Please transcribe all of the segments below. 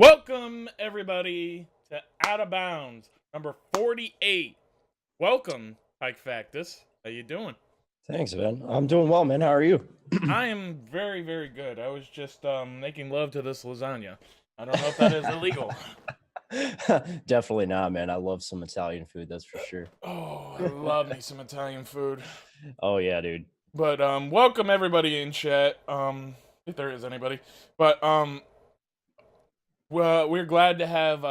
Welcome, everybody, to Out of Bounds, number 48. Welcome, Pike Factus. How you doing? Thanks, man. I'm doing well, man. How are you? I am very, very good. I was just making love to this lasagna. I don't know if that is illegal. Definitely not, man. I love some Italian food, that's for sure. Oh, I love me some Italian food. Oh yeah, dude. But welcome everybody in chat. If there is anybody. But well, we're glad to have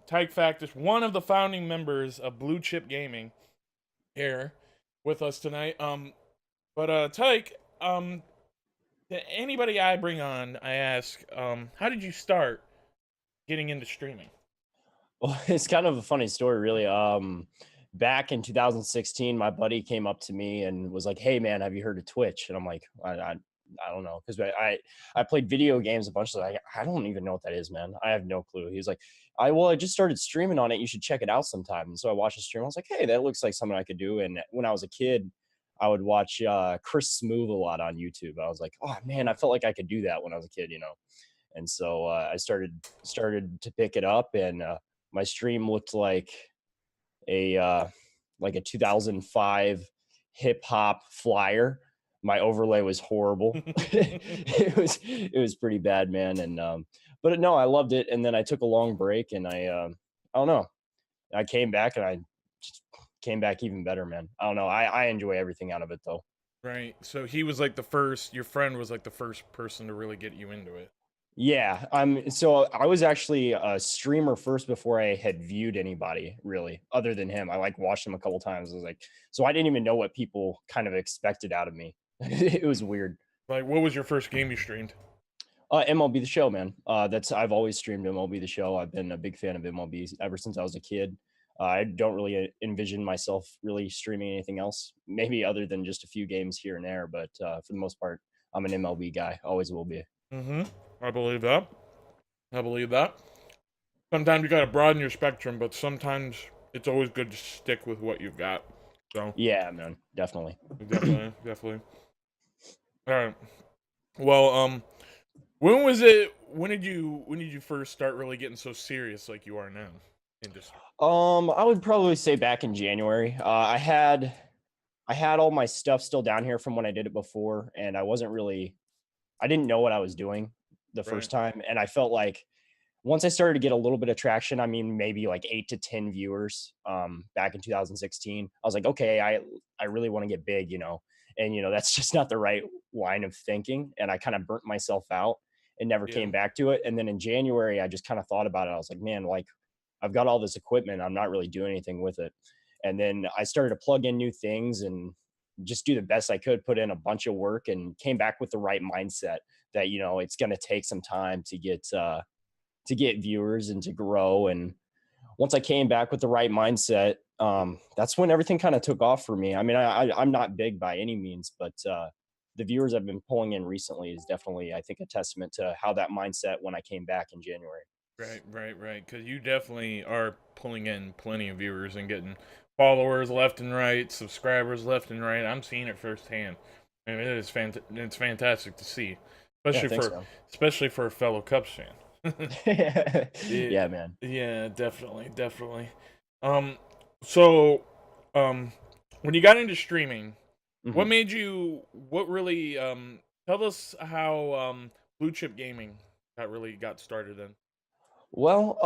Tyke Factus, one of the founding members of Blue Chip Gaming, here with us tonight. But Tyke, to anybody I bring on, I ask, how did you start getting into streaming? Well, it's kind of a funny story, really. Back in 2016, my buddy came up to me and was like, "Hey, man, have you heard of Twitch?" And I'm like, "I don't know," because I played video games a bunch. So I don't even know what that is, man. I have no clue. He was like, I just started streaming on it. You should check it out sometime." And so I watched the stream. I was like, "Hey, that looks like something I could do." And when I was a kid, I would watch Chris Smoove a lot on YouTube. I was like, "Oh man, I felt like I could do that when I was a kid." And so I started to pick it up, and my stream looked a like a 2005 hip hop flyer. My overlay was horrible. It was pretty bad, man. And but no, I loved it. And then I took a long break, and I don't know. I came back, and I just came back even better, man. I don't know. I enjoy everything out of it, though. Right. So he was like the first. Your friend was like the first person to really get you into it. Yeah, so I was actually a streamer first before I had viewed anybody really other than him. I like watched him a couple times. I was like, so I didn't even know what people kind of expected out of me. It was weird. Like, what was your first game you streamed? MLB The Show, man. That's I've always streamed MLB The Show. I've been a big fan of MLB ever since I was a kid. I don't really envision myself really streaming anything else, maybe other than just a few games here and there. But for the most part, I'm an MLB guy. Always will be. Mm-hmm. I believe that. I believe that. Sometimes you gotta broaden your spectrum, but sometimes it's always good to stick with what you've got. So Yeah, man, definitely. definitely, definitely. All right. Well, when was it? When did you first start really getting so serious like you are now? And just I would probably say back in January. I had all my stuff still down here from when I did it before, and I didn't know what I was doing the right. first time, and I felt like once I started to get a little bit of traction, I mean, maybe like 8 to 10 viewers, back in 2016, I was like, okay, I really want to get big. And that's just not the right line of thinking, and I kind of burnt myself out and never Yeah. came back to it. And then in January, I just kind of thought about it. I was like, man, like I've got all this equipment, I'm not really doing anything with it. And then I started to plug in new things and just do the best I could, put in a bunch of work, and came back with the right mindset that it's going to take some time to get viewers and to grow. And once I came back with the right mindset, that's when everything kind of took off for me. I mean, I'm not big by any means, but the viewers I've been pulling in recently is definitely, I think, a testament to how that mindset when I came back in January. Right, right, right. Because you definitely are pulling in plenty of viewers and getting followers left and right, subscribers left and right. I'm seeing it firsthand, and it's fantastic to see, Yeah, especially thanks, for man. a fellow Cubs fan. Yeah, Yeah, man. yeah, definitely, definitely. Um, so, um, when you got into streaming, what hmm made you? What really? Tell us how Blue Chip Gaming got started then. Well,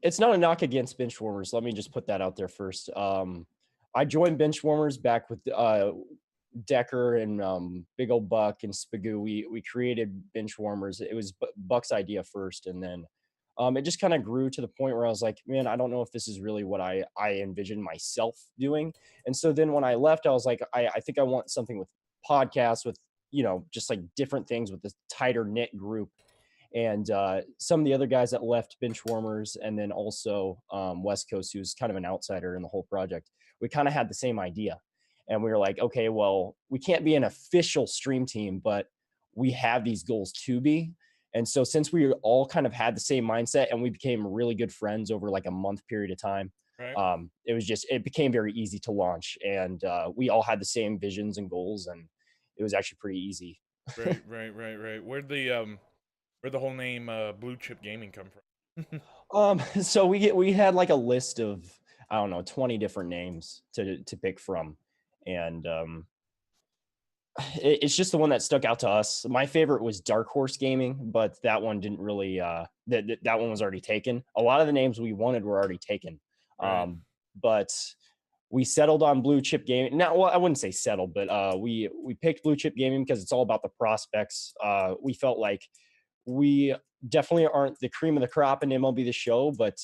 it's not a knock against Benchwarmers. Let me just put that out there first. I joined Benchwarmers back with Decker and Big Old Buck and Spagoo. We created Benchwarmers. It was Buck's idea first, and then it just kind of grew to the point where I was like, man, I don't know if this is really what I envisioned myself doing. And so then when I left, I was like, I think I want something with podcasts, with just like different things with this tighter knit group. And some of the other guys that left Benchwarmers, and then also West Coast, who's kind of an outsider in the whole project, we kind of had the same idea. And we were like, okay, well, we can't be an official stream team, but we have these goals to be. And so since we all kind of had the same mindset, and we became really good friends over like a month period of time, Right. it became very easy to launch. And we all had the same visions and goals, and it was actually pretty easy. Right, right, right, right. Where the Where'd the whole name Blue Chip Gaming come from? So we had like a list of, I don't know, 20 different names to pick from, and it's just the one that stuck out to us. My favorite was Dark Horse Gaming, but that one didn't really that one was already taken. A lot of the names we wanted were already taken. Right. But we settled on Blue Chip Gaming. Now, well, I wouldn't say settled, but we picked Blue Chip Gaming because it's all about the prospects. We felt like we definitely aren't the cream of the crop in MLB The Show, but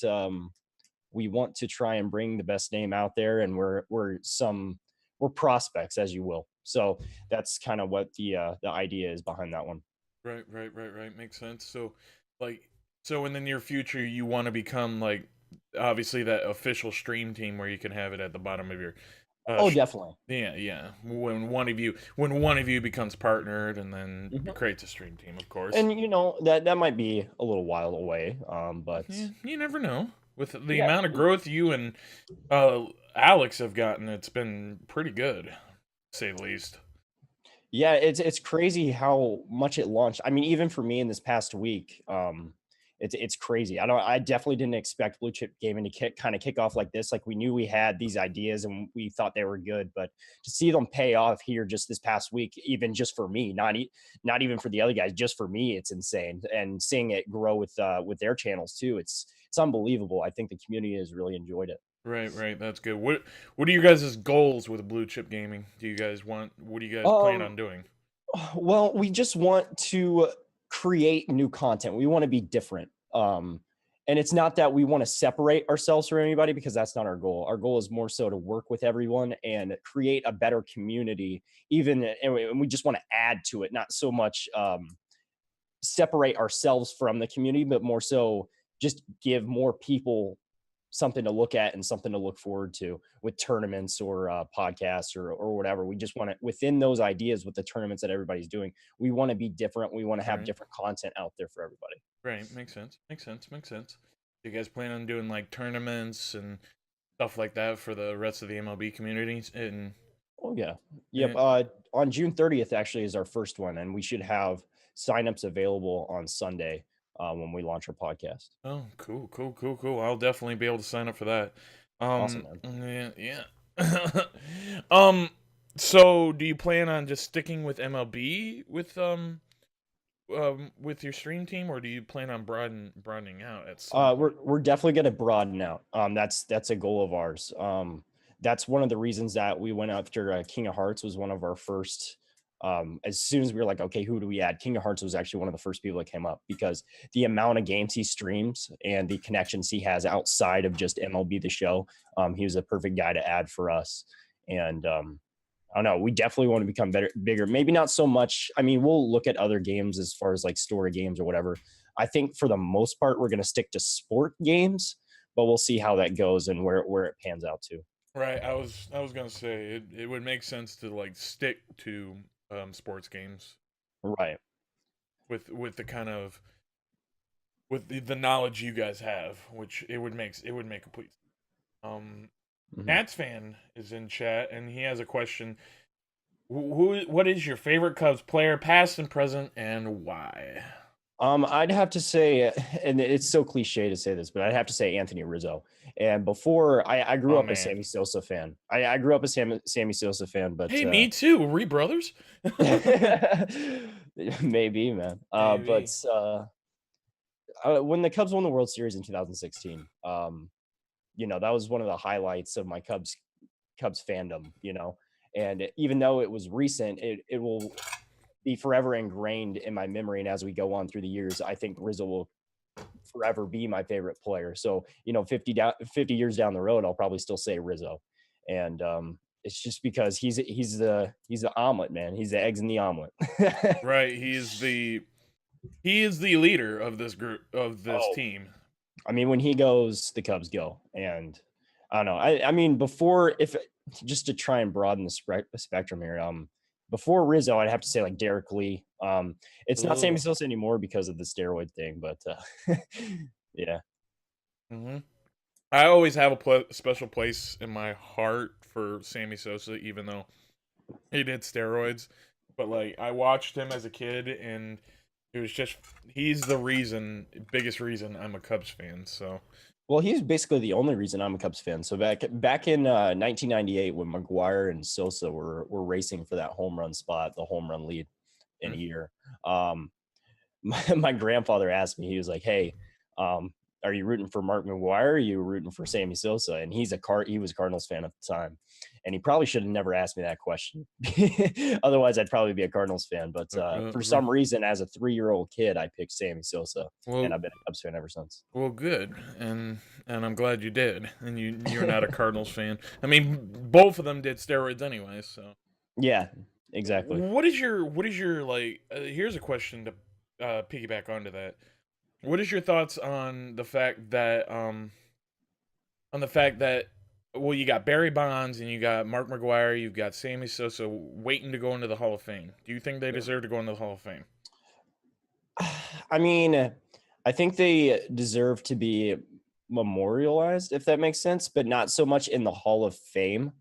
we want to try and bring the best name out there, and we're prospects, as you will. So that's kind of what the idea is behind that one. Right. Makes sense. So, like, so in the near future, you want to become like, obviously that official stream team where you can have it at the bottom of your, Oh, definitely. yeah. When one of you becomes partnered, and then Mhm. creates a stream team, of course. And that might be a little while away, but Yeah, you never know. With the yeah. amount of growth you and Alex have gotten, it's been pretty good, to say the least. Yeah, it's crazy how much it launched. I mean, even for me in this past week, it's crazy. I definitely didn't expect Blue Chip Gaming to kick off like this. Like we knew we had these ideas and we thought they were good, but to see them pay off here just this past week, even just for me, not even for the other guys, just for me, it's insane. And seeing it grow with their channels too, it's unbelievable. I think the community has really enjoyed it. Right. That's good. What are you guys' goals with Blue Chip Gaming? What do you guys plan Um, on doing? Well, we just want to create new content. We want to be different. And it's not that we want to separate ourselves from anybody because that's not our goal. Our goal is more so to work with everyone and create a better community, and we just want to add to it, not so much separate ourselves from the community, but more so just give more people something to look at and something to look forward to with tournaments or podcasts or whatever. We just want to, within those ideas with the tournaments that everybody's doing, we want to be different. We want to have Right. different content out there for everybody. Right. Makes sense. You guys plan on doing like tournaments and stuff like that for the rest of the MLB communities? And Oh yeah. Yep. yeah. On June 30th actually is our first one, and we should have signups available on Sunday when we launch our podcast. Oh, cool. I'll definitely be able to sign up for that. Awesome, man. Yeah. um, so do you plan on just sticking with MLB with your stream team, or do you plan on broadening out at some point? We're definitely going to broaden out. That's a goal of ours. That's one of the reasons that we went after King of Hearts was one of our first. As soon as we were like, okay, who do we add? King of Hearts was actually one of the first people that came up because the amount of games he streams and the connections he has outside of just MLB The Show, he was a perfect guy to add for us. And I don't know. We definitely want to become bigger. Maybe not so much. I mean, we'll look at other games as far as like story games or whatever. I think for the most part, we're going to stick to sport games, but we'll see how that goes and where it pans out to. Right. I was gonna say it would make sense to like stick to sports games Right. with the kind of with the knowledge you guys have, which it would make complete. Um, Mhm. Nats fan is in chat and he has a question. What is your favorite Cubs player, past and present, and why? I'd have to say, and it's so cliche to say this, but I'd have to say Anthony Rizzo. And before I grew Oh up a man. Sammy Sosa fan. I grew up a Sammy Sosa fan, but Hey, me too. Are we brothers? maybe, man. But Maybe. when the Cubs won the World Series in 2016, that was one of the highlights of my Cubs fandom. And even though it was recent, it will be forever ingrained in my memory. And as we go on through the years, I think Rizzo will forever be my favorite player. So 50 years down the road, I'll probably still say Rizzo. And it's just because he's the omelet, man. He's the eggs in the omelet. Right. He is the leader of this group of this Oh, team. I mean, when he goes, the Cubs go. And I don't know. I mean, before, if just to try and broaden the spectrum here, before Rizzo, I'd have to say like Derek Lee. It's not Sammy Ugh. Sosa anymore because of the steroid thing, but yeah. hmm I always have a special place in my heart for Sammy Sosa, even though he did steroids. But like, I watched him as a kid, and It was just he's the biggest reason I'm a Cubs fan. So Well, he's basically the only reason I'm a Cubs fan. So back in 1998, when McGuire and Sosa were racing for that home run spot, the home run lead in a year, my grandfather asked me, he was like, "Hey, are you rooting for Mark McGuire? Or are you rooting for Sammy Sosa?" And he was a Cardinals fan at the time, and he probably should have never asked me that question. Otherwise, I'd probably be a Cardinals fan. But for some reason, as a 3-year-old kid, I picked Sammy Sosa, and I've been a Cubs fan ever since. Well, good, and I'm glad you did, and you're not a Cardinals fan. I mean, both of them did steroids anyway, so Yeah, exactly. What is your like? Here's a question to piggyback onto that. What is your thoughts on the fact that well, you got Barry Bonds and you got Mark McGuire, you've got Sammy Sosa waiting to go into the Hall of Fame. Do you think they deserve to go into the Hall of Fame? I mean, I think they deserve to be memorialized, if that makes sense, but not so much in the Hall of Fame.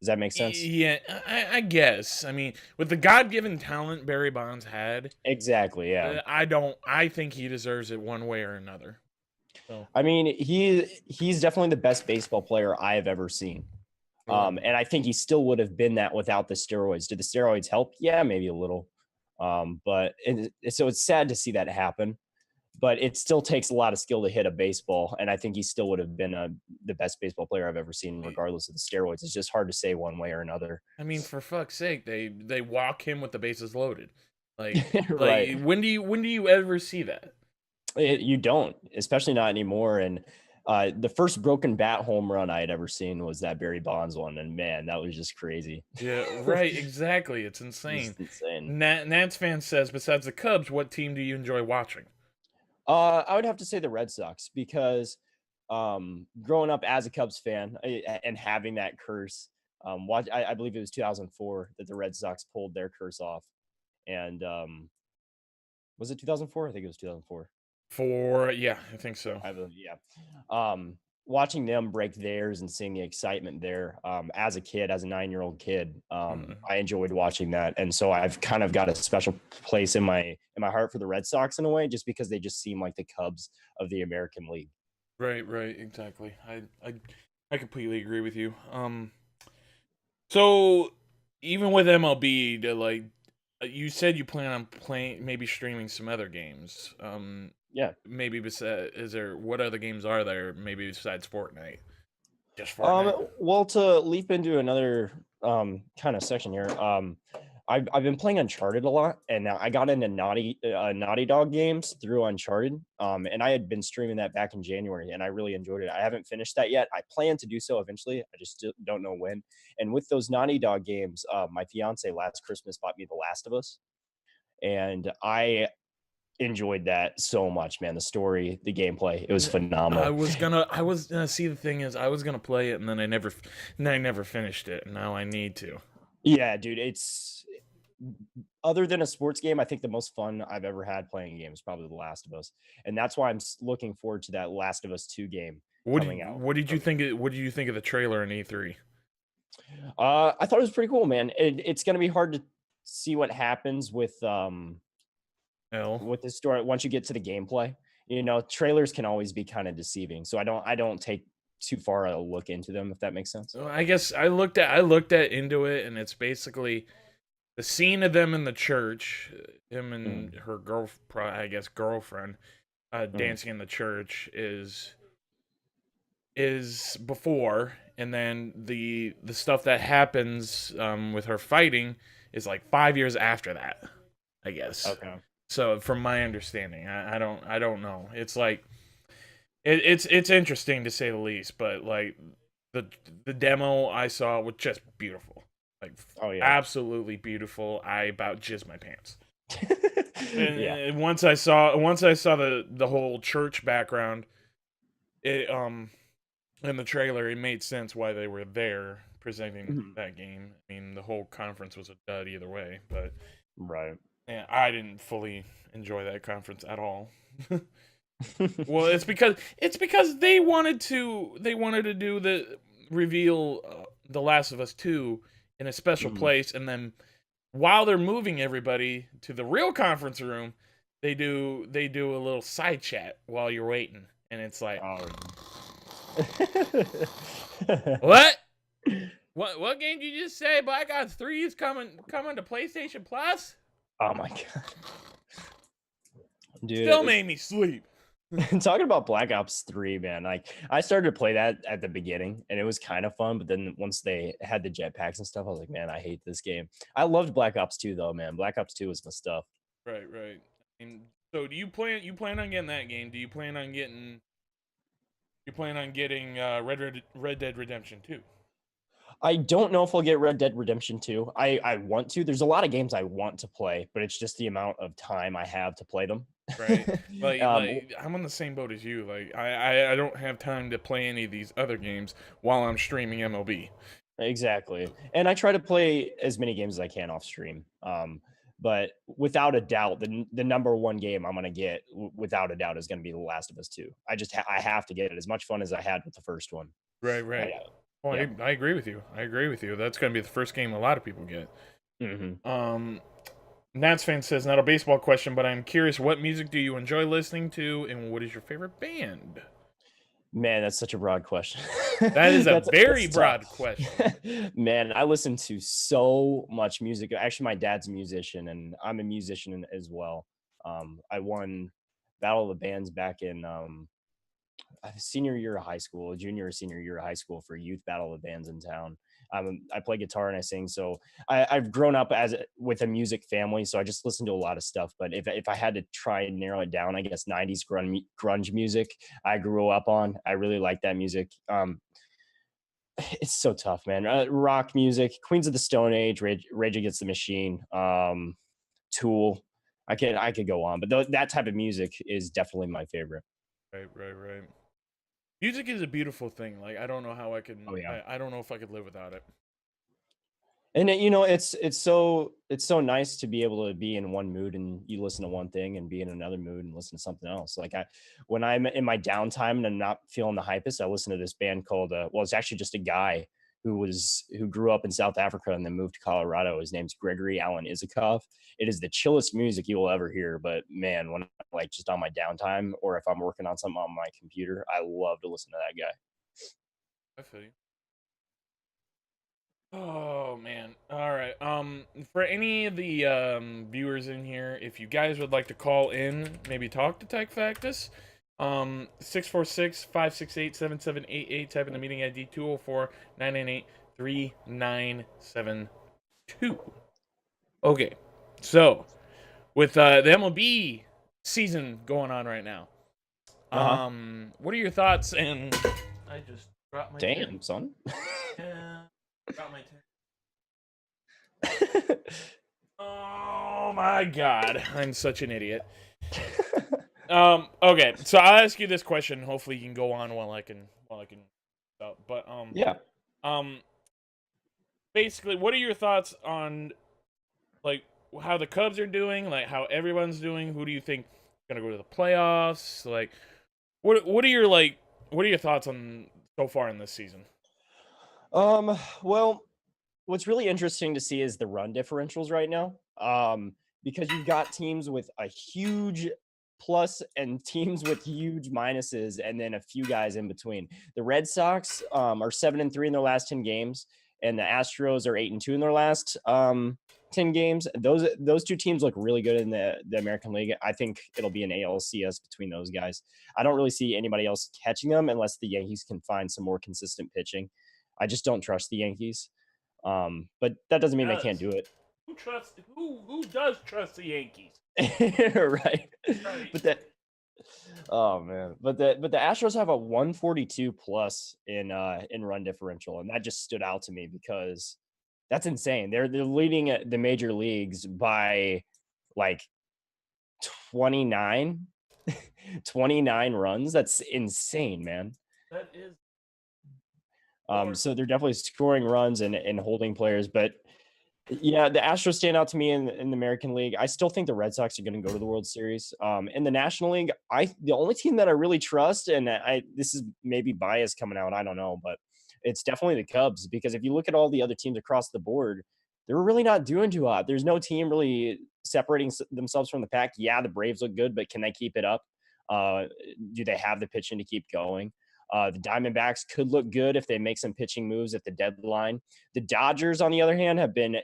Does that make sense? Yeah, I guess. I mean, with the God-given talent Barry Bonds had, Exactly. Yeah. I think he deserves it one way or another. So. I mean, he's definitely the best baseball player I have ever seen. And I think he still would have been that without the steroids. Did the steroids help? Yeah, maybe a little. So it's sad to see that happen. But it still takes a lot of skill to hit a baseball, and I think he still would have been the best baseball player I've ever seen, regardless of the steroids. It's just hard to say one way or another. I mean, for fuck's sake, they walk him with the bases loaded. Like, right. When do you ever see that? You don't, especially not anymore. And the first broken bat home run I had ever seen was that Barry Bonds one, and man, that was just crazy. Yeah, right, exactly. It's insane. Nats fan says, besides the Cubs, what team do you enjoy watching? I would have to say the Red Sox because growing up as a Cubs fan and having that curse, I believe it was 2004 that the Red Sox pulled their curse off. And was it 2004? I think it was 2004. Yeah, I think so. Watching them break theirs and seeing the excitement there as a kid, as a 9-year-old kid, I enjoyed watching that, and so I've kind of got a special place in my heart for the Red Sox in a way, just because they just seem like the Cubs of the American League. Right, exactly. I completely agree with you. So even with MLB, like you said, you plan on maybe streaming some other games. Yeah. Maybe what other games are there? Maybe besides Fortnite. Just Fortnite. Well, to leap into another kind of section here, I've been playing Uncharted a lot, and now I got into Naughty Dog games through Uncharted, and I had been streaming that back in January, and I really enjoyed it. I haven't finished that yet. I plan to do so eventually. I just don't know when. And with those Naughty Dog games, my fiance last Christmas bought me The Last of Us, and I enjoyed that so much, man. The story, the gameplay, it was phenomenal. I was gonna see, the thing is, I was gonna play it, and then I never finished it, and now I need to. Yeah, dude, it's, other than a sports game, I think the most fun I've ever had playing a game is probably The Last of Us, and that's why I'm looking forward to that Last of Us 2 game coming out. What did you think of the trailer in E3? I thought it was pretty cool, man. It's gonna be hard to see what happens with the story once you get to the gameplay. You know, trailers can always be kind of deceiving, so I don't take too far a look into them, if that makes sense. So I guess I looked at into it, and it's basically the scene of them in the church, him and her girlfriend dancing in the church is before, and then the stuff that happens with her fighting is like 5 years after that, I guess. Okay. So from my understanding, I don't know. It's like it's interesting to say the least, but like the demo I saw was just beautiful. Like, oh yeah, absolutely beautiful. I about jizzed my pants. And once I saw the whole church background, it in the trailer, it made sense why they were there presenting that game. I mean, the whole conference was a dud either way, but right. Yeah, I didn't fully enjoy that conference at all. Well, it's because they wanted to do the reveal The Last of Us 2 in a special place, and then while they're moving everybody to the real conference room, they do a little side chat while you're waiting, and it's like, Oh. what? What game did you just say? Black Ops 3 is coming to PlayStation Plus? Oh my god, Still dude! made me sleep. Talking about Black Ops 3, man. Like I started to play that at the beginning, and it was kind of fun. But then once they had the jetpacks and stuff, I was like, man, I hate this game. I loved Black Ops 2 though, man. Black Ops 2 was my stuff. Right, right. And so, do you plan on getting that game? Do you plan on getting Red Dead Redemption 2? I don't know if I'll get Red Dead Redemption 2. I want to. There's a lot of games I want to play, but it's just the amount of time I have to play them. Right. Like um, like I'm on the same boat as you. Like I don't have time to play any of these other games while I'm streaming MLB. exactly. And I try to play as many games as I can off stream. But without a doubt, the number one game I'm gonna get, without a doubt, is gonna be The Last of Us 2. I have to get it. As much fun as I had with the first one. Right, I, right. Well, yeah. I agree with you. I agree with you. That's gonna be the first game a lot of people get. Hmm. Um, Nats fan says not a baseball question, but I'm curious. What music do you enjoy listening to, and what is your favorite band? Man, that's such a broad question. That is a very That's broad tough. question. Man, I listen to so much music. Actually, my dad's a musician, and I'm a musician as well. I won Battle of the Bands back in senior year of high school, junior or senior year of high school for youth battle of bands in town. I play guitar and I sing, so I've grown up with a music family, so I just listen to a lot of stuff. But if I had to try and narrow it down, I guess '90s grunge music I grew up on. I really like that music. It's so tough, man. Rock music, Queens of the Stone Age, Rage Against the Machine, Tool. I could go on, but that type of music is definitely my favorite. Right, right, right. Music is a beautiful thing. Like I don't know how I can. Oh yeah. I don't know if I could live without it. And it's so nice to be able to be in one mood and you listen to one thing and be in another mood and listen to something else. Like when I'm in my downtime and I'm not feeling the hypest, I listen to this band called well, it's actually just a guy who grew up in South Africa and then moved to Colorado. His name's Gregory Alan Isakov. It is the chillest music you will ever hear. But man, when I'm like just on my downtime or if I'm working on something on my computer, I love to listen to that guy. I feel you. Oh man. All right. For any of the viewers in here, if you guys would like to call in, maybe talk to Tech Factus, 646-568-7788, type in the meeting ID 204-998-3972. Okay. So, with the MLB season going on right now, Uh-huh. what are your thoughts? And I just dropped my Damn, son. yeah, dropped my Oh my god, I'm such an idiot. Okay, so I'll ask you this question. Hopefully, you can go on while I can. But Yeah. um, basically, what are your thoughts on like how the Cubs are doing? Like how everyone's doing? Who do you think is gonna go to the playoffs? Like, what are your what are your thoughts on so far in this season? Well, what's really interesting to see is the run differentials right now. Because you've got teams with a huge plus and teams with huge minuses, and then a few guys in between. The Red Sox are 7-3 in their last 10 games, and the Astros are 8-2 in their last 10 games. Those two teams look really good in the American League. I think it'll be an ALCS between those guys. I don't really see anybody else catching them unless the Yankees can find some more consistent pitching. I just don't trust the Yankees. But that doesn't mean they can't Does do it. who does trust the Yankees? Right. Right. But that oh man. But the Astros have a 142 plus in run differential, and that just stood out to me because that's insane. They're leading the major leagues by like 29 29 runs. That's insane, man. That is Lord. So they're definitely scoring runs and holding players. But yeah, the Astros stand out to me in the American League. I still think the Red Sox are going to go to the World Series. In the National League, the only team that I really trust, and this is maybe bias coming out, I don't know, but it's definitely the Cubs because if you look at all the other teams across the board, they're really not doing too hot. There's no team really separating themselves from the pack. Yeah, the Braves look good, but can they keep it up? Uh, do they have the pitching to keep going? The Diamondbacks could look good if they make some pitching moves at the deadline. The Dodgers, on the other hand, have been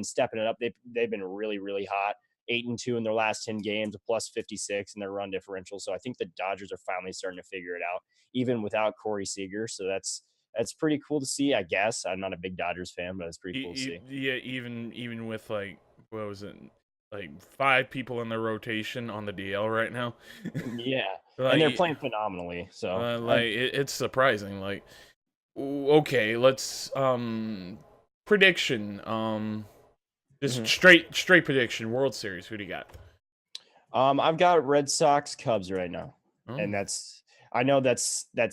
stepping it up. They've been really hot. 8-2 in their last 10 games, a plus 56 in their run differential. So I think the Dodgers are finally starting to figure it out, even without Corey Seager. So that's pretty cool to see. I guess I'm not a big Dodgers fan, but it's pretty cool to see. Yeah, even with like what was it, like 5 people in the rotation on the DL right now. Yeah, and they're like playing phenomenally. So it's surprising. Like okay, let's prediction. Just straight prediction. World Series. Who do you got? I've got Red Sox Cubs right now, and Oh. I know that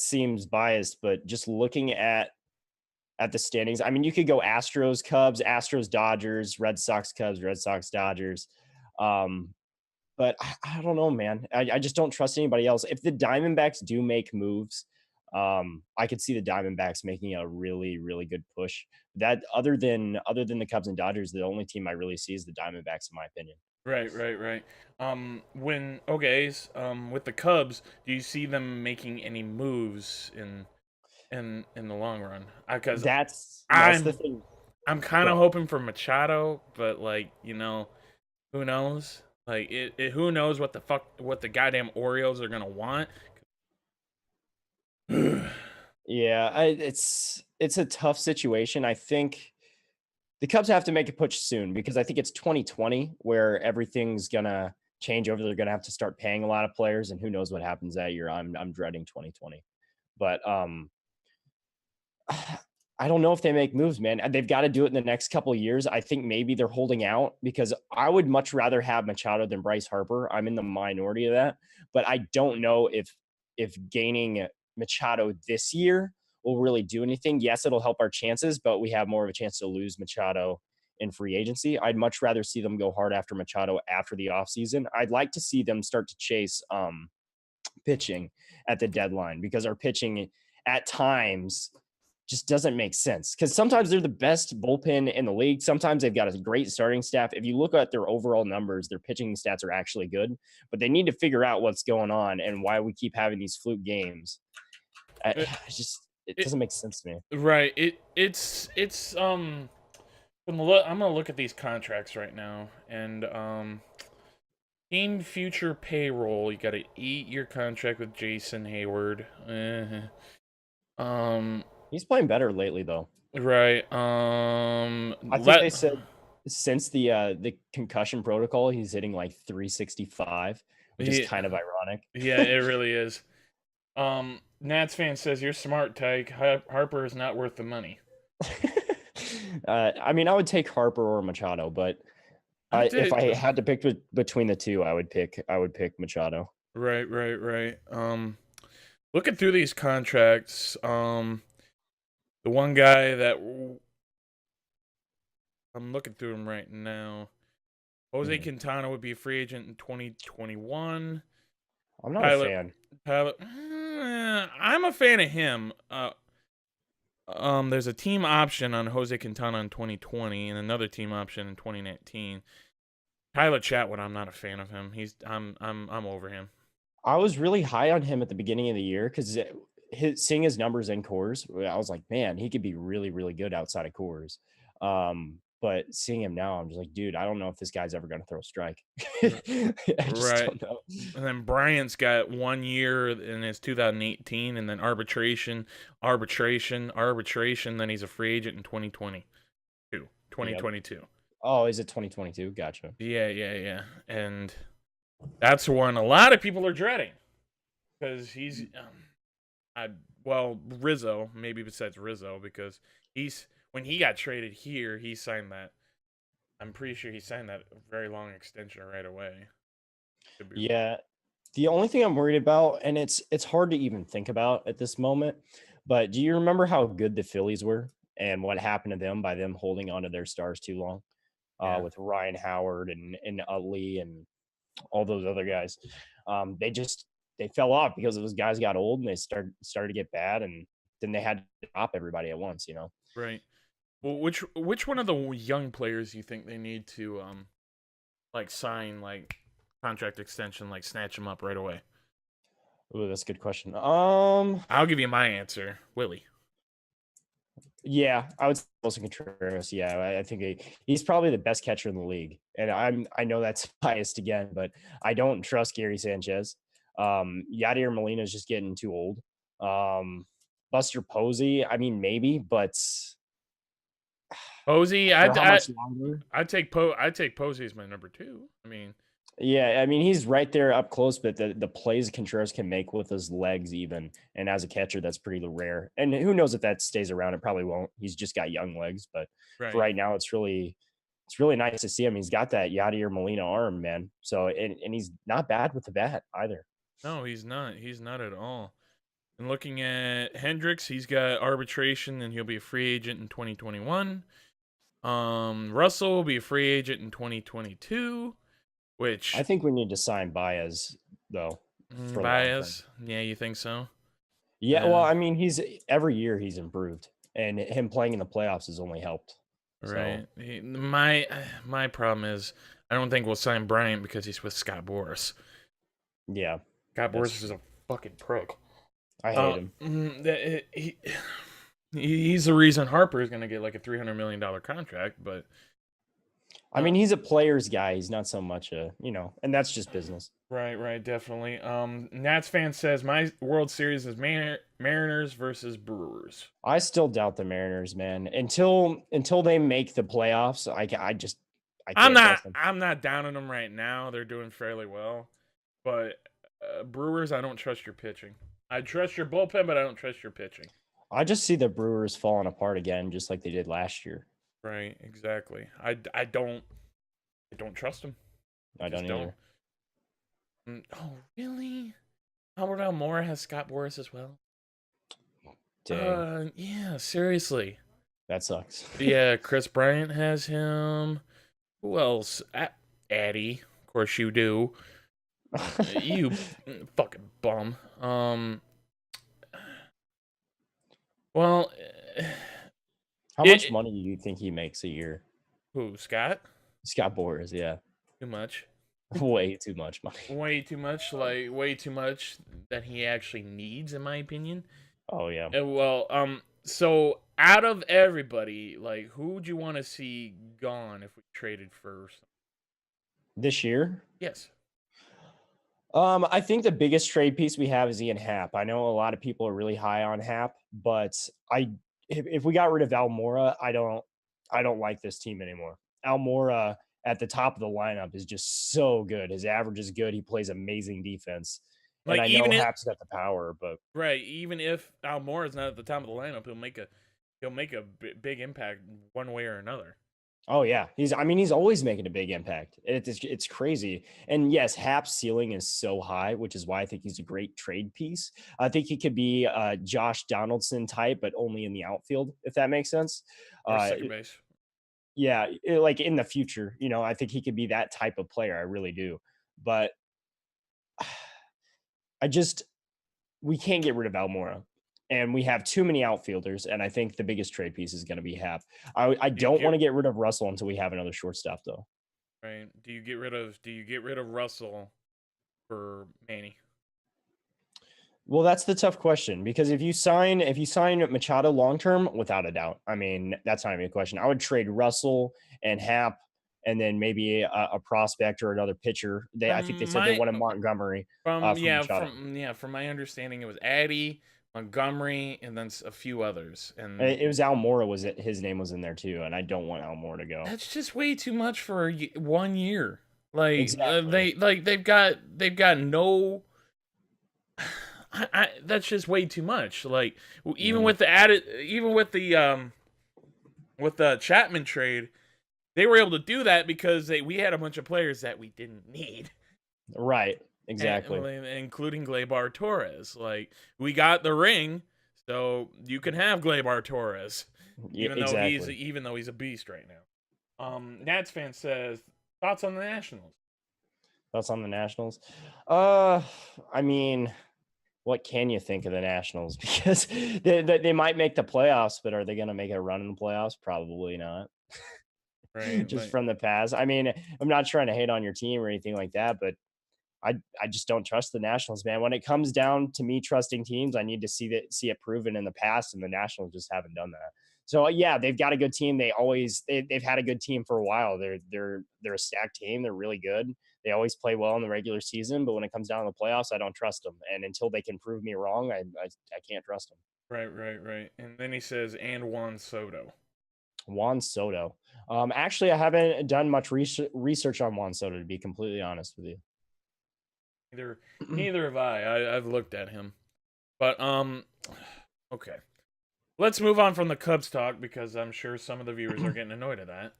seems biased, but just looking at the standings, I mean, you could go Astros Cubs, Astros Dodgers, Red Sox Cubs, Red Sox Dodgers. But I don't know, man. I just don't trust anybody else. If the Diamondbacks do make moves, I could see the Diamondbacks making a really good push. That other than the Cubs and Dodgers, the only team I really see is the Diamondbacks, in my opinion. Right. When with the Cubs, do you see them making any moves in the long run? Because That's the I'm thing. I'm kind Go of ahead. hoping for Machado, but like who knows? Like who knows what the goddamn Orioles are gonna want? Yeah, it's a tough situation. I think the Cubs have to make a push soon because I think it's 2020 where everything's gonna change over. They're gonna have to start paying a lot of players, and who knows what happens that year. I'm dreading 2020, but I don't know if they make moves, man. They've got to do it in the next couple of years. I think maybe they're holding out because I would much rather have Machado than Bryce Harper. I'm in the minority of that, but I don't know if gaining Machado this year will really do anything. Yes, it'll help our chances, but we have more of a chance to lose Machado in free agency. I'd much rather see them go hard after Machado after the offseason. I'd like to see them start to chase pitching at the deadline because our pitching at times just doesn't make sense because sometimes they're the best bullpen in the league. Sometimes they've got a great starting staff. If you look at their overall numbers, their pitching stats are actually good, but they need to figure out what's going on and why we keep having these fluke games. it, It it, doesn't make sense to me. right. It's I'm gonna look at these contracts right now, and team future payroll. You got to eat your contract with Jason Hayward. Um, He's playing better lately, though. right. I think they said since the concussion protocol, he's hitting like 365, which is he, kind of ironic. yeah, it really is. Nats fan says you're smart, Tyke. Harper is not worth the money. I mean, I would take Harper or Machado, but if I had to pick between the two, I would pick Machado. Right. Looking through these contracts, the one guy that I'm looking through them right now, Jose Quintana would be a free agent in 2021. I'm not a fan. I'm a fan of him. There's a team option on Jose Quintana in 2020 and another team option in 2019. Tyler Chatwood, I'm not a fan of him. I'm over him. I was really high on him at the beginning of the year because seeing his numbers in Coors, I was like, man, he could be really good outside of Coors. But seeing him now, I'm just like, dude, I don't know if this guy's ever going to throw a strike. I just don't know. And then Bryant's got 1 year in his 2018, and then arbitration. Then he's a free agent in 2022. Yep. Oh, is it 2022? Gotcha. Yeah. And that's one a lot of people are dreading because he's, Rizzo, maybe besides Rizzo, because when he got traded here, he signed that. I'm pretty sure he signed that very long extension right away. Yeah. The only thing I'm worried about, and it's hard to even think about at this moment, but do you remember how good the Phillies were and what happened to them by them holding onto their stars too long? Yeah. With Ryan Howard and Utley and all those other guys. They fell off because those guys got old and they started to get bad, and then they had to drop everybody at once, Right. Well, which one of the young players do you think they need to like sign like contract extension, like snatch him up right away? Ooh, that's a good question. I'll give you my answer, Willie. Yeah, I would say Wilson Contreras. Yeah, I think he's probably the best catcher in the league, and I know that's biased again, but I don't trust Gary Sanchez. Yadier Molina is just getting too old. Buster Posey, I mean maybe, but Posey, for how much longer? I'd take Posey as my number two. I mean, Yeah, I mean he's right there up close, but the plays Contreras can make with his legs even, and as a catcher, that's pretty rare. And who knows if that stays around? It probably won't. He's just got young legs, but for right? right now, it's really nice to see him. He's got that Yadier Molina arm, man. So and he's not bad with the bat either. No, he's not. He's not at all. And looking at Hendricks, he's got arbitration and he'll be a free agent in 2021. Russell will be a free agent in 2022, which I think we need to sign Baez though for long term. Baez. Yeah, you think so? Yeah, well, Yeah, I mean, he's every year he's improved, and him playing in the playoffs has only helped. So right. My problem is I don't think we'll sign Bryant because he's with Scott Boris. yeah, Scott that's Boris is true. a fucking prick. I hate him. He's the reason Harper is going to get like a $300 million contract, but I mean, he's a player's guy. He's not so much and that's just business. right, definitely. Nats fan says my World Series is Mariners versus Brewers. I still doubt the Mariners, man. Until they make the playoffs, I I'm can't not trust them. I'm not down on them right now. They're doing fairly well, but Brewers, I don't trust your pitching. I trust your bullpen, but I don't trust your pitching. I just see the Brewers falling apart again, just like they did last year. Right, exactly. I don't trust them. I Just don't don't. either. Oh, really? Albert Almora has Scott Boris as well. Dang, Yeah, seriously. that sucks. Yeah, Chris Bryant has him. Who else? Addy. Of course you do. You fucking bum. Well, How much money do you think he makes a year? who? Scott? Scott Boras, yeah. Too much. Way too much money. Way too much. Like way too much that he actually needs, in my opinion. Oh yeah. Well, so out of everybody, like, who would you want to see gone if we traded for? This year? Yes. I think the biggest trade piece we have is Ian Happ. I know a lot of people are really high on Happ, but if we got rid of Almora, I don't like this team anymore. Almora at the top of the lineup is just so good. His average is good. He plays amazing defense. And Like I know even if Happ's got the power, but right, even if Almora is not at the top of the lineup, he'll make a big impact one way or another. oh yeah, he's always making a big impact. It's crazy. And yes, Hap's ceiling is so high, which is why I think he's a great trade piece. I think he could be a Josh Donaldson type, but only in the outfield, if that makes sense. Or Uh, second base. yeah, like in the future, I think he could be that type of player. I really do. But I just we can't get rid of Almora. And we have too many outfielders, and I think the biggest trade piece is going to be Hap. I Do you don't want to get get rid of Russell until we have another shortstop, though. right? Do you get rid of Russell for Manny? Well, that's the tough question because if you sign Machado long term, without a doubt, I mean that's not even a question. I would trade Russell and Hap, and then maybe a prospect or another pitcher. I think they From said they my wanted Montgomery from from yeah Machado. from my understanding, it was Addy, Montgomery, and then a few others. And It was Almora. His name was in there too, and I don't want Almora to go. that's just way too much for 1 year. Like Exactly. they've got no. That's just way too much. Like even Mhm. with the added, even with the Chapman trade, they were able to do that because we had a bunch of players that we didn't need, Right. Exactly. including Gleyber Torres. Like we got the ring, so you can have Gleyber Torres, Yeah. Exactly. even though he's a beast right now. Nats fan says thoughts on the Nationals. Thoughts on the Nationals? I mean, what can you think of the Nationals? Because they might make the playoffs, but are they going to make a run in the playoffs? Probably not. Right? Just Like, from the past. I mean, I'm not trying to hate on your team or anything like that, but I just don't trust the Nationals, man. When it comes down to me trusting teams, I need to see it proven in the past, and the Nationals just haven't done that. So yeah, they've got a good team. They've had a good team for a while. They're a stacked team. They're really good. They always play well in the regular season, but when it comes down to the playoffs, I don't trust them. And until they can prove me wrong, I can't trust them. right. And then he says, and Juan Soto. Juan Soto. Actually, I haven't done much research on Juan Soto, to be completely honest with you. Neither have I've looked at him, but okay. Let's move on from the Cubs talk because I'm sure some of the viewers are getting annoyed at that.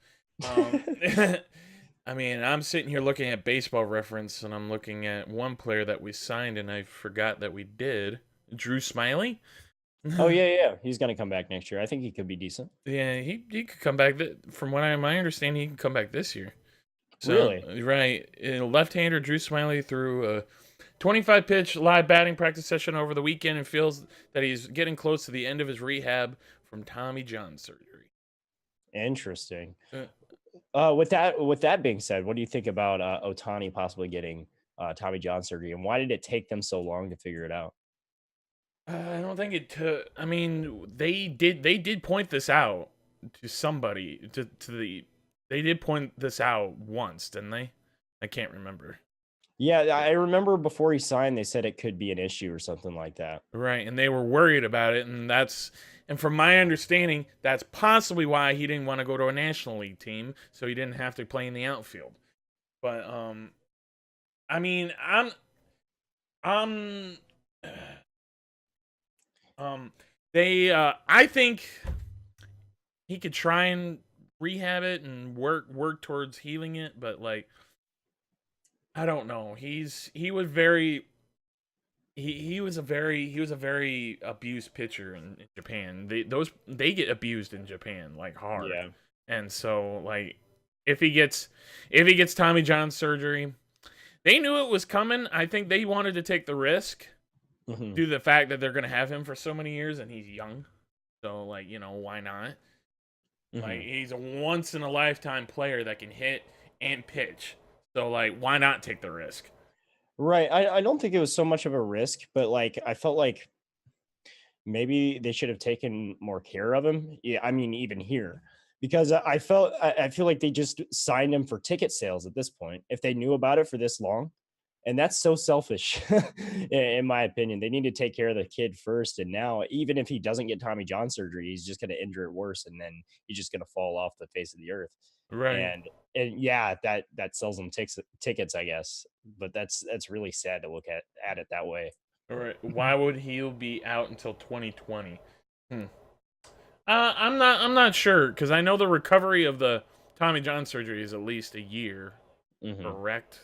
I mean, I'm sitting here looking at Baseball Reference, and I'm looking at one player that we signed, and I forgot that we did. Drew Smiley. Oh yeah. He's gonna come back next year. I think he could be decent. Yeah, he could come back. From what my understanding, he can come back this year. So, Really? right. Left-hander Drew Smiley threw a 25-pitch live batting practice session over the weekend and feels that he's getting close to the end of his rehab from Tommy John surgery. Interesting. With that being said, what do you think about Ohtani possibly getting Tommy John surgery, and why did it take them so long to figure it out? I don't think it took. I mean, they did point this out to somebody to the. They did point this out once, didn't they? I can't remember. Yeah, I remember before he signed, they said it could be an issue or something like that. Right, and they were worried about it, and from my understanding, that's possibly why he didn't want to go to a National League team, so he didn't have to play in the outfield. But I mean, I'm I think he could try and rehab it and work towards healing it, but like I don't know. He was a very abused pitcher in Japan. They get abused in Japan like hard. Yeah. And so like if he gets Tommy John surgery, they knew it was coming. I think they wanted to take the risk Mm-hmm. due to the fact that they're going to have him for so many years and he's young. So like, why not? Mm-hmm. Like he's a once in a lifetime player that can hit and pitch. So like why not take the risk? Right. I don't think it was so much of a risk, but like I felt like maybe they should have taken more care of him. Yeah, I mean, even here, because I feel like they just signed him for ticket sales at this point. If they knew about it for this long, and that's so selfish, in my opinion. They need to take care of the kid first. And now, even if he doesn't get Tommy John surgery, he's just going to injure it worse, and then he's just going to fall off the face of the earth. Right. And yeah, that sells them tickets, I guess. But that's really sad to look at it that way. All right. Why would he be out until 2020? I'm not sure because I know the recovery of the Tommy John surgery is at least a year. Mm-hmm. Correct.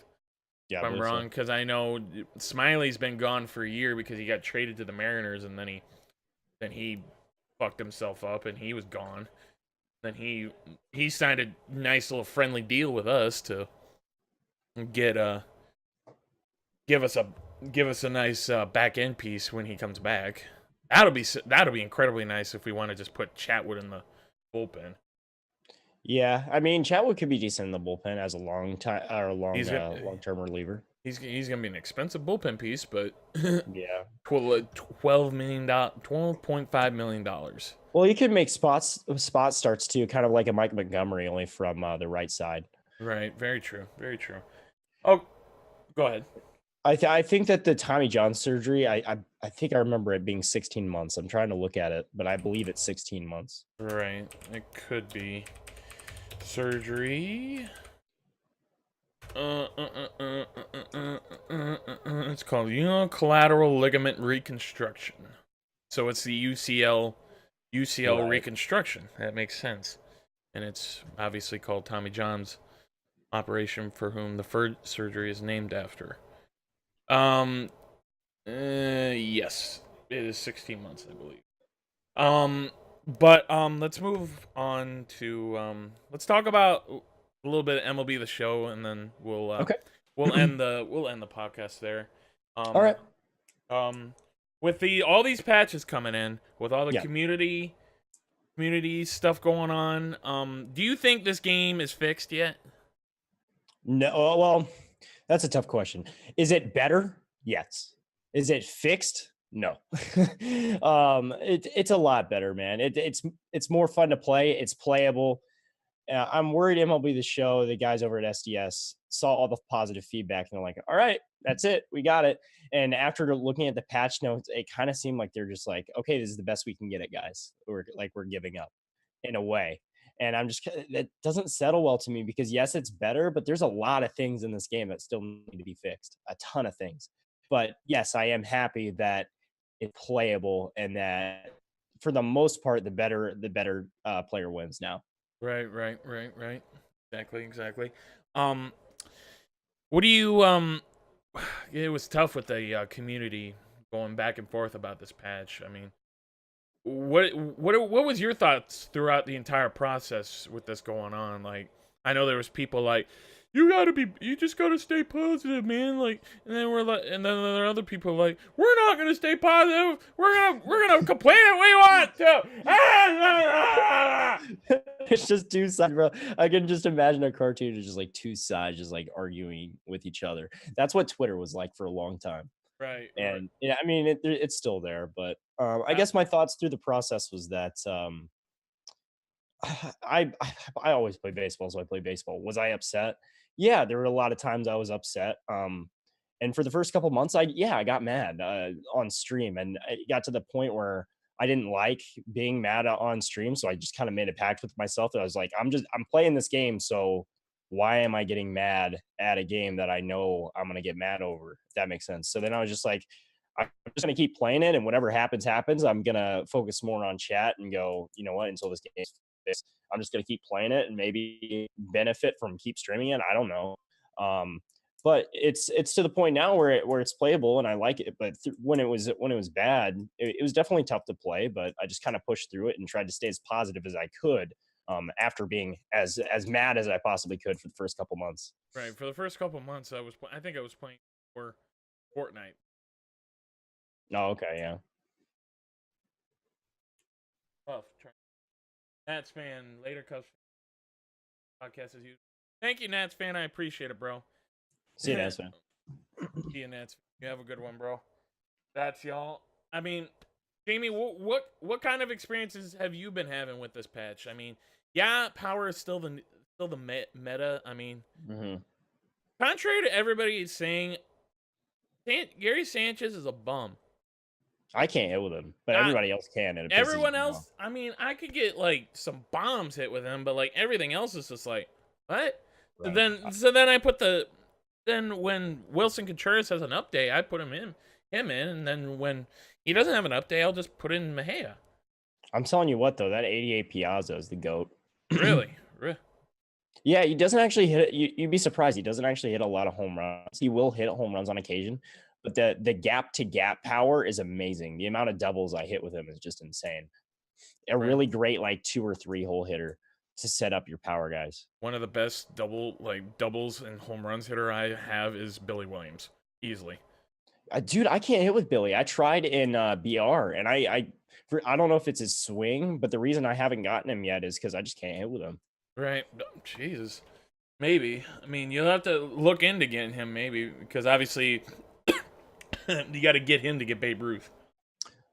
Yeah, if I'm wrong, because I know Smiley's been gone for a year because he got traded to the Mariners and then he fucked himself up and he was gone. Then he signed a nice little friendly deal with us to get give us a nice back end piece when he comes back. That'll be incredibly nice if we want to just put Chatwood in the bullpen. Yeah, I mean, Chatwood could be decent in the bullpen as a long term reliever. He's gonna be an expensive bullpen piece, but yeah, $12.5 million. Well, you could make spot starts too, kind of like a Mike Montgomery, only from the right side. Right. Very true. Very true. Oh, go ahead. I think that the Tommy John surgery, I think I remember it being 16 months. I'm trying to look at it, but I believe it's 16 months. Right. It could be surgery. It's called unilateral ligament reconstruction. So it's the UCL Right. reconstruction. That makes sense. And it's obviously called Tommy John's operation, for whom the surgery is named after. Yes, it is 16 months, I believe. But let's move on to let's talk about a little bit of MLB The Show, and then we'll Okay. we'll end the podcast there. All right. with all these patches coming in, with all the Yeah. community stuff going on, do you think this game is fixed yet? No, well, that's a tough question. Is it better? Yes. Is it fixed? No. It's a lot better, man. It's more fun to play. It's playable. I'm worried MLB The Show, the guys over at SDS, saw all the positive feedback and they're like, all right, that's it. We got it. And after looking at the patch notes, it kind of seemed like they're just like, okay, this is the best we can get it, guys. We're giving up in a way. And that doesn't settle well to me because yes, it's better, but there's a lot of things in this game that still need to be fixed. A ton of things. But yes, I am happy that it's playable and that for the most part, the better player wins now. Right. Exactly. Um, what do you It was tough with the community going back and forth about this patch. I mean, what was your thoughts throughout the entire process with this going on? Like, I know there was people like, you just gotta stay positive, man. Like, and then there are other people like, we're not gonna stay positive. We're gonna complain if we want to. It's just two sides, bro. I can just imagine a cartoon of just like two sides just like arguing with each other. That's what Twitter was like for a long time. Right. And yeah, I mean, it's still there, but I Uh, guess my thoughts through the process was that I I always play baseball, so I play baseball. Was I upset? Yeah, there were a lot of times I was upset. And for the first couple months, I got mad on stream, and it got to the point where I didn't like being mad on stream, so I just kind of made a pact with myself that I was like, I'm playing this game, so why am I getting mad at a game that I know I'm gonna get mad over? If that makes sense. So then I was just like, I'm just gonna keep playing it, and whatever happens, happens. I'm gonna focus more on chat and go, you know what, until this game is, I'm just gonna keep playing it and maybe benefit from keep streaming it. I don't know. Um, but it's to the point now where it's playable and I like it. But when it was bad, it was definitely tough to play. But I just kind of pushed through it and tried to stay as positive as I could. After being as mad as I possibly could for the first couple months. right. For the first couple months, I think I was playing for Fortnite. Oh, okay, yeah. Tough. Nats fan later Cubs podcast as you. Thank you, Nats fan. I appreciate it, bro. See you, Nats fan. See you, Nats. You have a good one, bro. That's y'all. I mean, Jamie, what kind of experiences have you been having with this patch? I mean, yeah, power is still the meta. I mean, contrary to everybody saying, Gary Sanchez is a bum. I can't hit with him, but everybody else can. And everyone else, I mean, I could get like some bombs hit with him, but like everything else is just like, what? Right. So then I put then when Wilson Contreras has an update, I put him in, and then when he doesn't have an update, I'll just put in Mejia. I'm telling you what, though, that 88 Piazza is the GOAT. Really? Yeah, he doesn't actually hit. You'd be surprised. He doesn't actually hit a lot of home runs. He will hit home runs on occasion, but the gap to gap power is amazing. The amount of doubles I hit with him is just insane. A really great like 2 or 3 hole hitter to set up your power guys. One of the best doubles and home runs hitter I have is Billy Williams, easily. Dude, I can't hit with Billy. I tried in BR, and I don't know if it's his swing, but the reason I haven't gotten him yet is because I just can't hit with him. Right. Jesus. Maybe. I mean, you'll have to look into getting him, maybe, because obviously you got to get him to get Babe Ruth.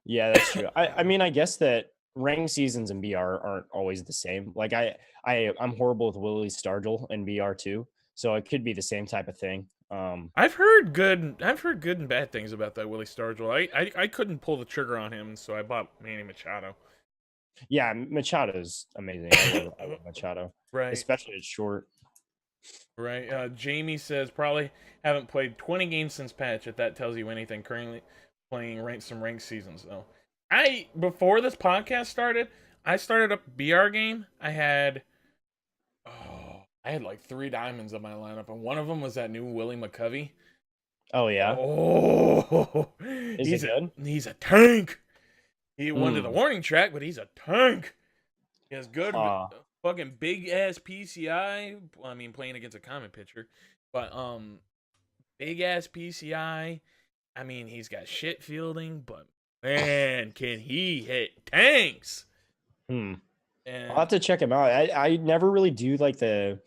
Yeah, that's true. I mean, I guess that ranked seasons in BR aren't always the same. Like I'm horrible with Willie Stargell in BR too, so it could be the same type of thing. I've heard good and bad things about that Willie Stargell. I couldn't pull the trigger on him, so I bought Manny Machado. Yeah, Machado's amazing. I love Machado, right? Especially at short. Right. Jamie says probably haven't played 20 games since patch. If that tells you anything, currently playing some ranked seasons though. Before this podcast started, I started a BR game. I had like 3 diamonds in my lineup, and one of them was that new Willie McCovey. Oh yeah. Oh, is it good? He's a tank. He won to the warning track, but he's a tank. He has good, fucking big ass PCI. I mean, playing against a common pitcher, but big ass PCI. I mean, he's got shit fielding, but Man, can he hit tanks? I'll And have to check him out. I never really do like the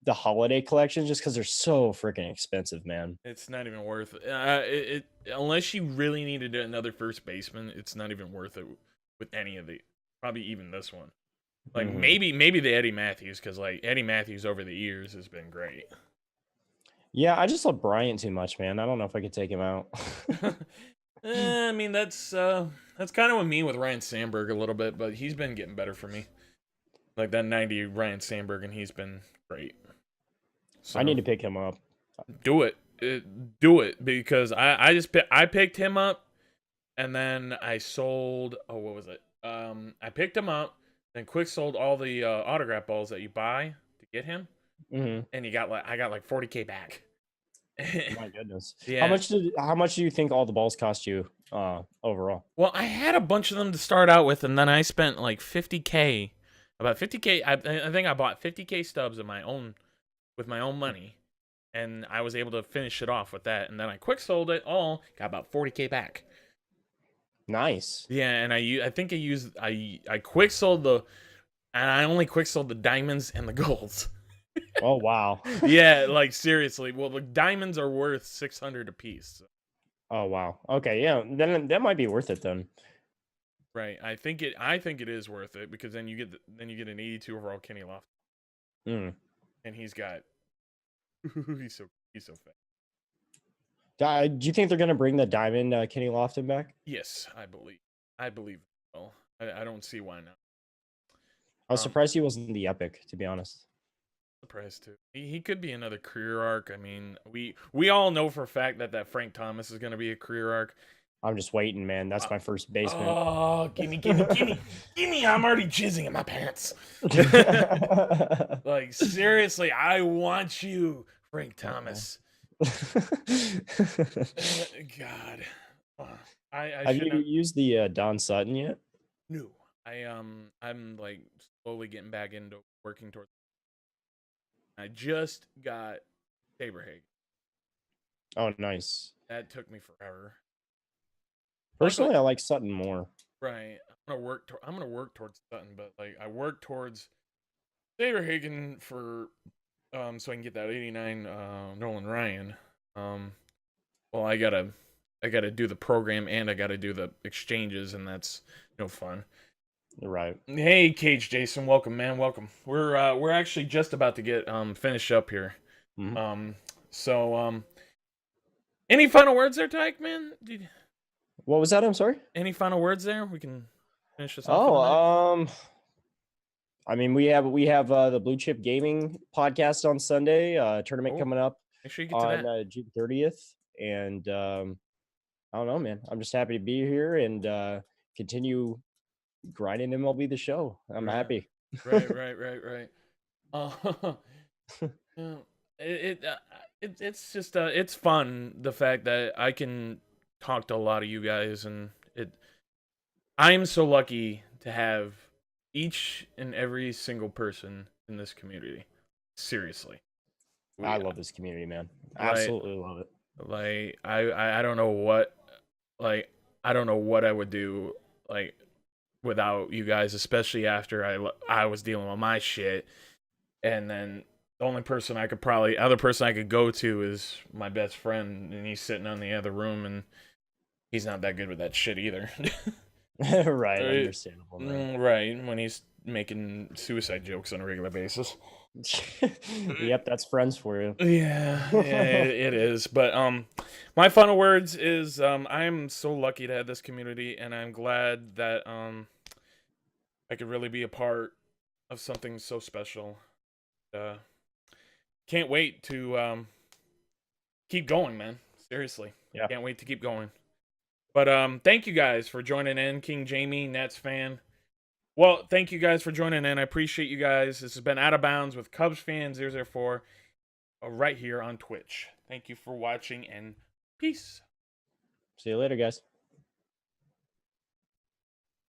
holiday collections just because they're so freaking expensive, man. it's not even worth it. Unless you really needed another first baseman, it's not even worth it with any of the, probably even this one. Like maybe the Eddie Matthews, because like Eddie Matthews over the years has been great. Yeah, I just love Bryant too much, man. I don't know if I could take him out. I mean that's kind of with me with Ryan Sandberg a little bit, but he's been getting better for me. Like that 90 Ryan Sandberg, and he's been great. So I need to pick him up. do it. Do it because I picked him up, and then I sold. Oh, what was it? I picked him up, then quick sold all the autograph balls that you buy to get him, and I got like 40K back. My goodness. Yeah. How much do you think all the balls cost you overall? Well, I had a bunch of them to start out with, and then I spent like 50K, about 50K. I think I bought 50K stubs of my own with my own money, and I was able to finish it off with that. And then I quick sold it all, got about 40K back. Nice. Yeah, and I quick sold and I only quick sold the diamonds and the golds. Oh wow. Yeah, like seriously. Well, the diamonds are worth 600 a piece. Oh wow. Okay, yeah. Then that might be worth it then. Right. I think it is worth it because then you get an 82 overall Kenny Lofton. And he's got he's so fat. Do you think they're gonna bring the diamond Kenny Lofton back? Yes, I believe well. I don't see why not. I was surprised he wasn't the epic, to be honest. Surprised too. He could be another career arc. I mean, we all know for a fact that Frank Thomas is going to be a career arc. I'm just waiting, man. That's my first baseman. Oh, gimme! I'm already jizzing in my pants. Like seriously, I want you, Frank Thomas. God, have you used the Don Sutton yet? No, I'm like slowly getting back into working towards. I just got Saberhagen. Oh, nice. That took me forever. Personally, I like Sutton more. Right. I'm gonna work towards Sutton, but like I work towards Saberhagen for so I can get that 89 Nolan Ryan. Well, I gotta do the program and I gotta do the exchanges, and that's no fun. Right. Hey, Cage Jason, welcome, man, welcome. We're actually just about to get finished up here. So any final words there, Tyke, man? What was that? I'm sorry. Any final words there? We can finish this off. I mean, we have the Blue Chip Gaming podcast on Sunday. Tournament coming up. Make sure you get to that on June 30th, and I don't know, man. I'm just happy to be here and continue grinding MLB The Show. I'm happy. Right. It's just it's fun, the fact that I can talk to a lot of you guys, and I'm so lucky to have each and every single person in this community. Seriously, I love this community, man. Absolutely love it. Like I don't know what I would do like without you guys, especially after I was dealing with my shit, and then the only other person I could go to is my best friend, and he's sitting on the other room, and he's not that good with that shit either. Right, understandable. Man. Right, when he's making suicide jokes on a regular basis. Yep, that's friends for you. Yeah, it is. But my final words is I'm so lucky to have this community, and I'm glad that I could really be a part of something so special. Can't wait to keep going, man. Seriously. Yeah. Can't wait to keep going. But thank you guys for joining in. King Jamie, Nets fan. Well, thank you guys for joining in. I appreciate you guys. This has been Out of Bounds with Cubs Fan 004 right here on Twitch. Thank you for watching, and peace. See you later, guys.